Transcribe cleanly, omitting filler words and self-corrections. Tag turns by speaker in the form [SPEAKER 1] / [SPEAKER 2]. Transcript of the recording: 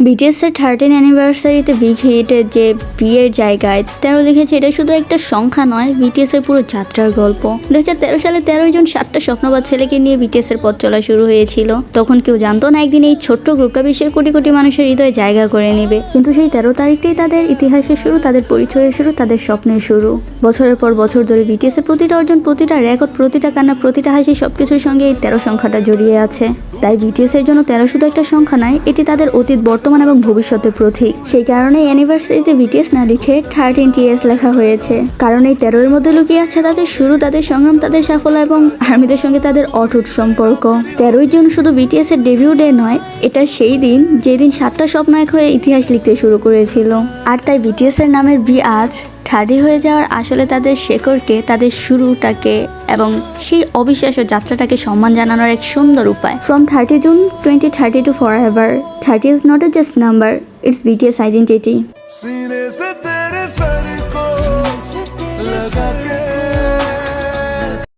[SPEAKER 1] BTS এর 13 অ্যানিভার্সারিতে big হিটের যে বিয়ের জায়গায় 13 লিখেছে, এটা শুধু একটা সংখ্যা নয়, BTS এর পুরো যাত্রার গল্প। 2013 সালে 13 জন 7টা স্বপ্নবাদ ছেলেকে নিয়ে BTS এর পথ চলা শুরু হয়েছিল। তখন কেউ জানতো না একদিন এই ছোট্ট গ্রুপটা বিশ্বের কোটি কোটি মানুষের হৃদয়ে জায়গা করে নেবে। কিন্তু সেই 13 তারিখটাই তাদের ইতিহাসের শুরু, তাদের পরিচয়ের শুরু, তাদের স্বপ্নের শুরু। বছরের পর বছর ধরে BTS এর প্রতিটা অর্জন, প্রতিটা রেকর্ড, প্রতিটা কান্না, প্রতিটা হাসি, সবকিছুর সঙ্গে এই 13 সংখ্যাটা জড়িয়ে আছে। তাই BTS এর জন্য 13 শুধু একটা সংখ্যা নয়, এটি তাদের অতীত, বর্তমান এবং ভবিষ্যতের প্রতীক। সেই কারণে অ্যানিভার্সারিতে BTS না লিখে 13TS লেখা হয়েছে। কারণ এই 13 এর মধ্যে লুকিয়ে আছে তাদের শুরু, তাদের সংগ্রাম, তাদের সাফল্য এবং আর্মিদের সঙ্গে তাদের অটুট সম্পর্ক। 13 জুন শুধু BTS এর ডেবিউ ডে নয়, এটা সেই দিন যেদিন 7টা স্বপ্নায়ক হয়ে ইতিহাস লিখতে শুরু করেছিল। আর তাই BTS এর নামের বি আজ 30 হয়ে যাওয়ার আসলে তাদের শেকড়কে, তাদের শুরুটাকে এবং সেই অবিশ্বাস্য যাত্রাটাকে সম্মান জানানোর এক সুন্দর উপায়। From 30 June 2030 to forever, 30 is not a just number, it's BTS identity.
[SPEAKER 2] सीने से तेरे सर को लगा के